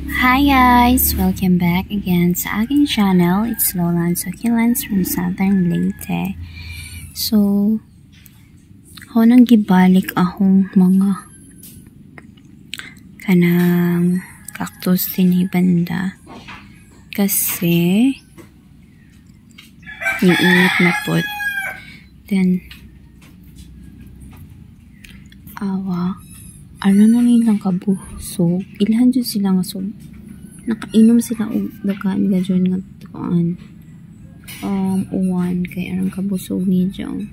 Hi guys! Welcome back again sa aking channel. It's Lolan Succulents from Southern Leyte. So, ako nang gibalik akong mga kanang cactus din banda. Kasi, yung init na po. Then, ano na nilang kabusog. Ilhan dyan sila nga so nakainom sila og dagan nga dyan nga tuan. Uwan kay arang kabusog ni dyan.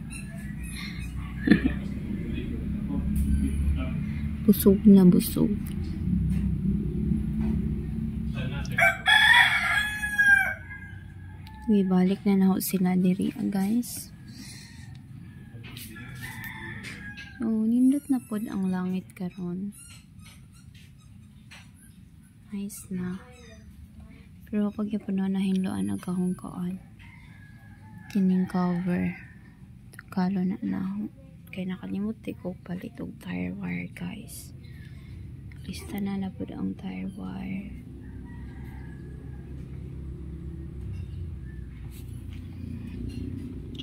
Busog na busog. Balik na ako sila diri guys. So, nindot na pod ang langit karon. Nice na. Pero pag yapon na hinloan agahong kaon. Kining cover. Kalo na ako. Kaya nakalimut ko palit og tire wire guys. Lista na pod ang tire wire.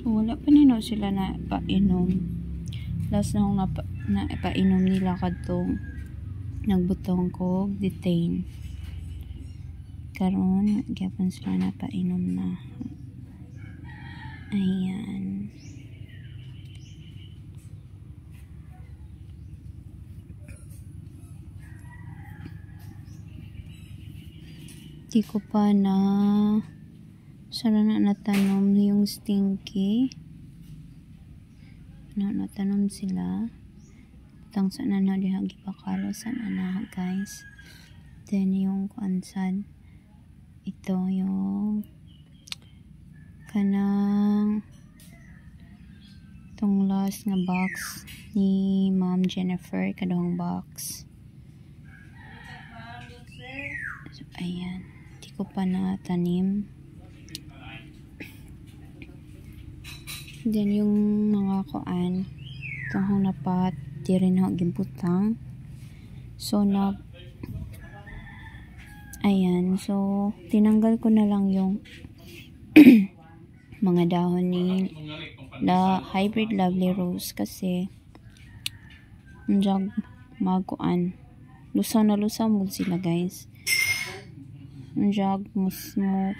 So, wala pa nino sila na painom. Last na akong napainom nila kadtong nagbutong ko detain. Karon gyapon sila napainom na. Ayan. Di ko pa na sana na natanom yung stinky. Natanom sila. Tang sana na diha gipakalo sana na guys. Then yung kuansan ito yung kanang tong last nga box ni Ma'am Jennifer kadong box. So, ayan. Di ko pa natanim. Then yung mga kuan itong napat di rin ako gimputang. So ayan, so tinanggal ko na lang yung mga dahon ni hybrid lovely rose kasi magkuan lusaw na lusaw mo sila guys. Mo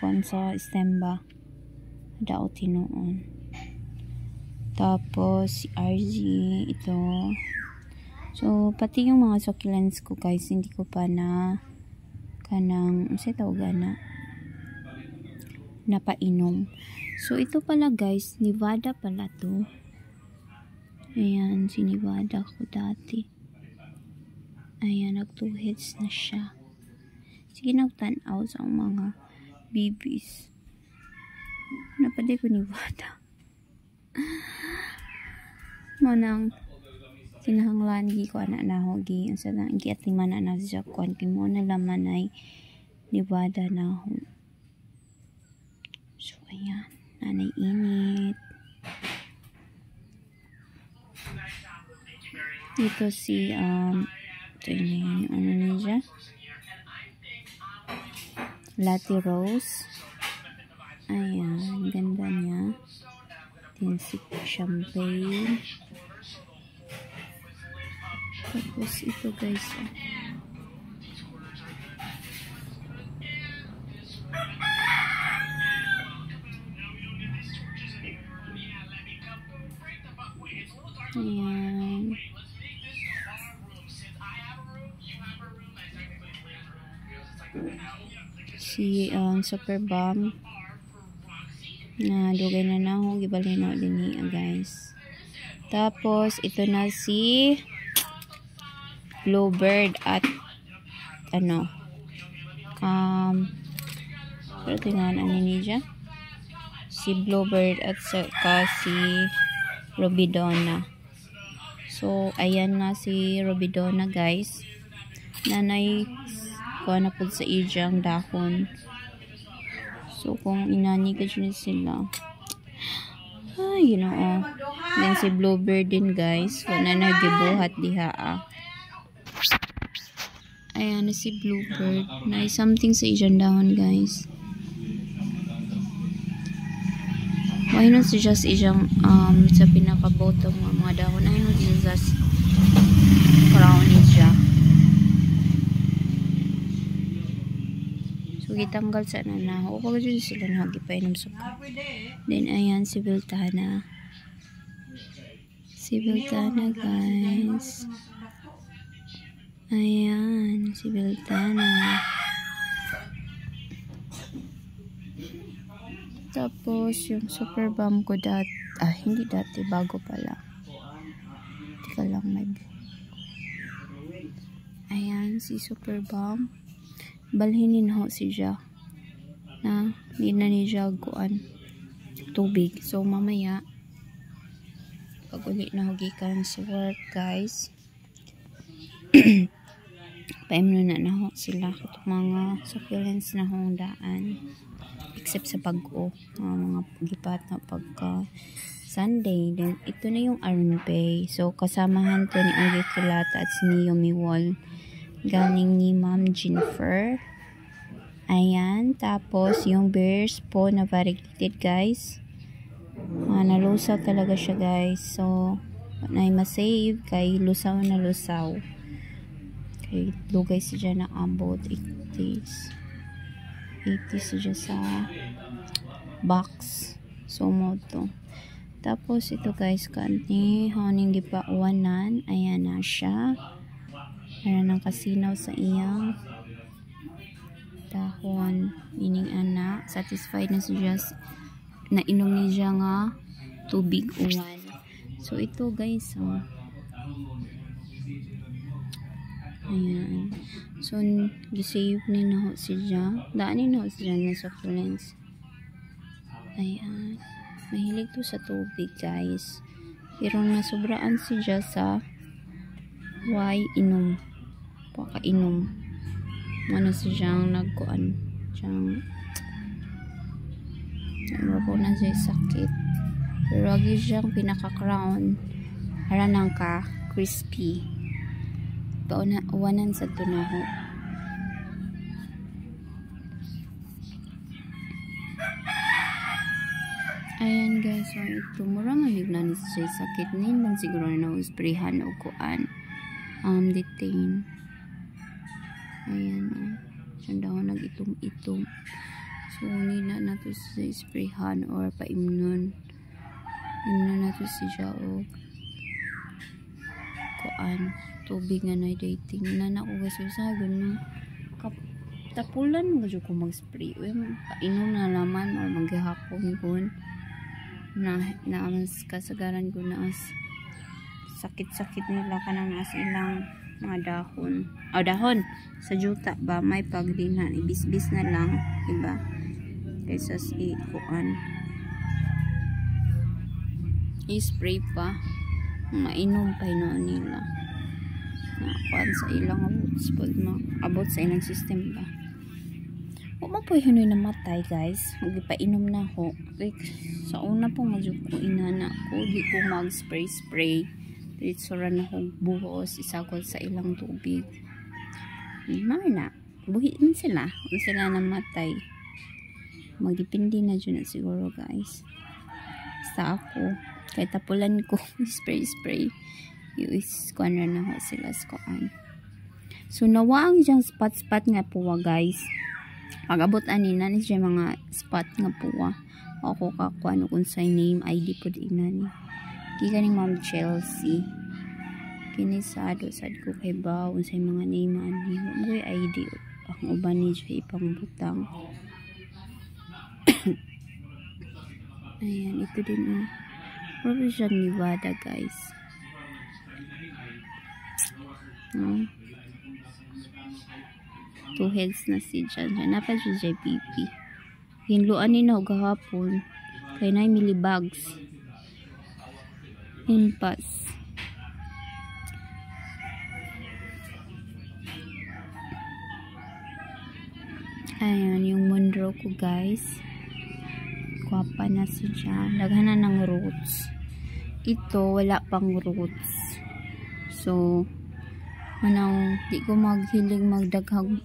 kuan sa stem ba dao tinuon. Tapos, si RZ, ito. So, pati yung mga succulents ko, guys, hindi ko pa na kanang, kasi tawagan na napainom. So, ito pala, guys, Nevada pala to. Ayan, si Nevada ko dati. Ayan, nag-2 hits na siya. Sige, nagtanaw sa mga babies. Napaday ko Nevada. Mo nang kinahanglan gi ko anak na hogi unsa nang giatiman na sa kwan kay mo na laman ay Nevada na ho. So ayan, nanay init. Ito si ito yun, ano niya? Latte Rose. Ayan, ganda niya. Si champagne. Tapos ito guys. Ayan. Si Super Bomb. Na dugay na ako gibalhin na din niya guys. Tapos ito na si Bluebird at ano pero tingnan ano niya si Bluebird at saka si Robidona. So ayan na si Robidona guys. Nanay ko na po sa ijang dahon. So, kung inani ka dyan sila. Ay, ginoo. Then, si Bluebird din, guys. Wala na gibuhat diha. Ayan na si Bluebird. Na something sa iyang dahon, guys. Why not suggest iyang sa pinaka-bottom ng mga dahon. Why not suggest crown niya. So, gitanggal sa nanaho. O, pag dyan sila nagipainom sa then, ayan, si Beltana. Si Beltana, guys. Ayan, si Beltana. Tapos, yung super bomb ko hindi dati, bago pala. Tika lang, ayan, si super bomb. Balhinin ho siya. Na, hindi na niya guan tubig. So, mamaya, pag ulit na hugikan sa work, guys, paimno na ho sila itong mga succulents na hongdaan. Except sa pag-o, mga gipat na pagka Sunday. Then, ito na yung armpay. So, kasamahan to ni Uli Kulata at si Naomi Wall. Galing ni Ma'am Jennifer. Ayan. Tapos, yung bears po na variegated, guys. Nalusaw talaga siya, guys. So, na masave kay lusaw na lusaw. Okay, lugay siya na about 80s. 80 siya sa box. So, mo to. Tapos, ito guys, kanti honing gipauwanan. Ayan na siya. Meron ng kasinaw sa iyang dahon. Meaning, anak, satisfied na siya na inom niya nga tubig uwan. So, ito guys, ayan. So, gisave ni na ho siya. Daanin na ho siya na succulents. Ayan. Mahilig to sa tubig, guys. Pero nasubraan siya sa inom. Pakainom. Ano siyang nagkuan. Siyang po na siya sakit. Pero lagi siyang pinaka-crown. Haranang ka. Crispy. Uwanan sa tunaho. Ayan guys, so ito mura malignan siya sakit nin lang siguro na usprehan o kuan detain. Ayan siya daw nag-itom-itom. So nina na to sa sprayhan or paimnon. Imnon na to siya o kuan tubig nga na dating na ako guys sa ganun tapulan mo dyan ko mag-spray painom na laman or maghihapon ko na kasagaran ko na sakit-sakit nila kanang as ilang mga dahon sa juta ba may pagdinan ibis-bis na lang iba kaysa kuan i-spray pa mainom pa inoon nila kuan sa ilang abot sa ilang system ba o mapoy hinoy namatay guys magipainom na ho sa una po madyo ko inana ko di ko mag spray diretso ra na ho buhos isagol sa ilang tubig na buhiin sila kung sila namatay magdepende na dyan na siguro guys sa ako kahit tapulan ko spray is kuan ra na ho sila skuan. So nawaang diyang spot nga puwa guys. Pag-abot ani na siya mga spot nga puwa. Ako kakuan kung sa name ID po di na ni. Kika ni Ma'am Chelsea. Kini sad ko kay ba unsay mga name ani. Mo ID ang uban ni siya ipang butang. Ayan ito din Provision Nevada guys. Two heads na si Jan. Napa si JPP. Hinluan ni na gahapon. Kay na millibags. Impas. Ayan yung Monroe ko guys. Kwapa na si Jan. Naghanan ng roots. Ito wala pang roots. So Manang di ko maghilig magdaghang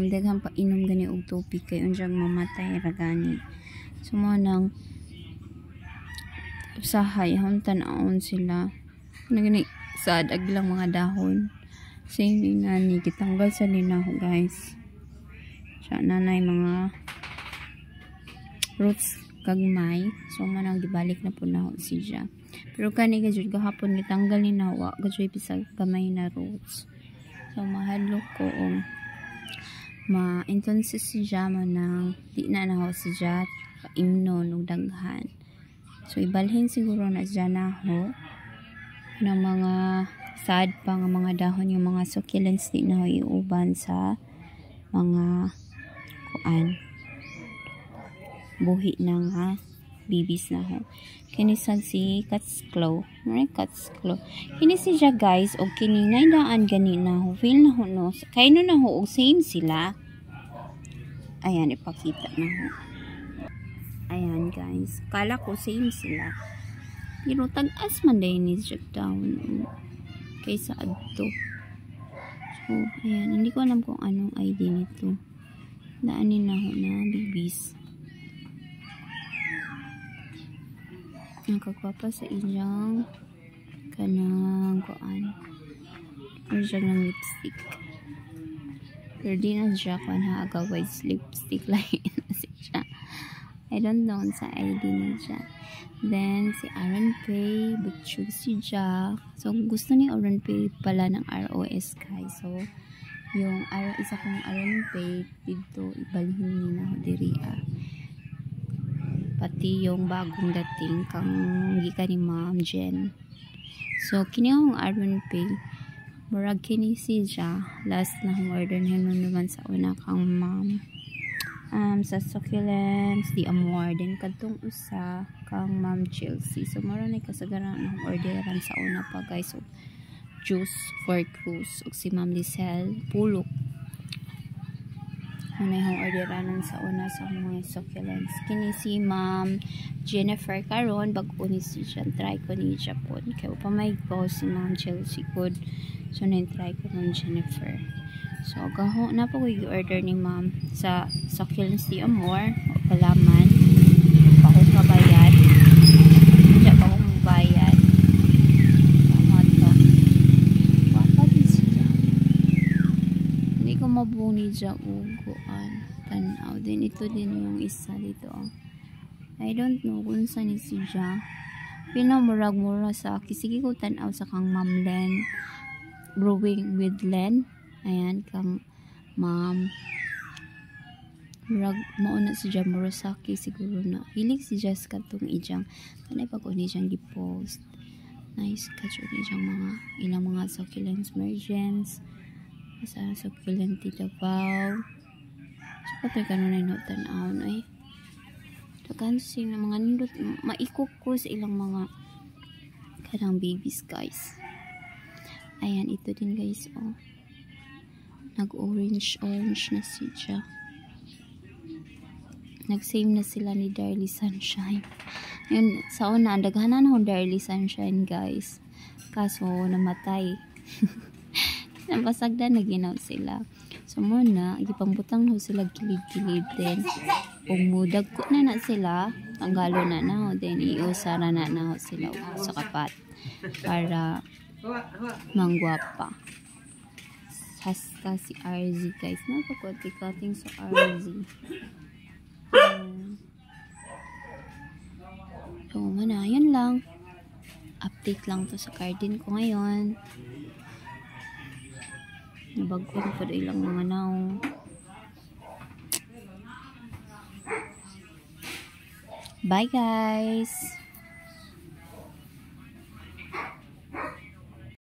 daghang pa inom gani og tubig kay unjang mamatay ra gani. So mo nang usahay hon tan-aon sila nagani sad aglang mga dahon. Same na ni gitanggal sa linaho guys. Siya nanay mga roots kagmay. So manang gibalik na po na siya. Pero kani gajud gahapon gitanggal ni nawa gajud bisag gamay na roots. So mahadlok ko entonces siya manang di na naho siya imnon ug daghan. So ibalhin siguro na siya naho ng mga sad pa nga mga dahon yung mga succulents di na iuban sa mga kuan buhi na nga bibis na ho. Kini sad si cat's claw. Cat's claw. Kini siya guys og kini naidaan gani na ho. Feel na ho no. Kay no na ho og same sila. Ayan ipakita na ho. Ayan guys. Kala ko same sila. Pero tag-as man din ni siya down kaysa adto. So ayan. Hindi ko alam kung anong ID nito. Daanin na ho na bibis. Nakagwapa sa inyong kanang kuan or siya ng lipstick pero di na siya kuan ha agaway lipstick lain na siya. I don't know sa ID na siya. Then si Aaron Pay butchug si siya. So gusto ni Aaron Pay pala ng ROS guys. So yung isa kong Aaron Pay dito ibalhin ni na ho diri pati yung bagong dating kang gikan ni Ma'am Jen. So kini ang Aaron Pay murag kini siya last na ang order niya naman sa una kang Ma'am sa succulents di amor din kadtong usa kang Ma'am Chelsea. So mura na kasagaran ang orderan sa una pa guys. So juice for cruise ug si Ma'am Lisel pulok may hong orderanon sa una sa mga succulents. Kini si Ma'am Jennifer karon bag-o ni siya try ko ni Japon kay pa may go si Ma'am Chelsea good. So try ko ng Jennifer. So gaho na po ko order ni Ma'am sa succulents di amor o palaman pa ko kabayad hindi pa ko bayad wapa din siya hindi ko mabuni siya tanaw din ito din yung isa dito I don't know kung saan ni siya pinamurag-mura sa akin sige ko tanaw sa kang Ma'am Len Brewing with Len. Ayan kang Ma'am murag mauna si Jam Murasaki siguro na hilig si Jess katong ijang kanay pag uni siyang gipost nice katong ijang mga ilang mga succulents mergence sa succulent Davao. So patoy kanunay no tan-aon ay dagan sing mga nindot maikop ko sa ilang mga kanang babies guys. Ayan ito din guys nag-orange na siya. Nag-same na sila ni Darly Sunshine. Yun, sa una, daghanan akong Darly Sunshine guys. Kaso, namatay. Napasagda, naginaw sila. So, muna, ipambutang na sila gilid-gilid din. Umudag ko na sila. Tanggalo na. Then, iusara na sila sa kapat. Para manggwapa. Hasta si RZ guys. Napakoti-cutting sa RZ. So, mana, yun lang. Update lang to sa garden ko ngayon. Nabagko na po ilang mga naong. Bye guys!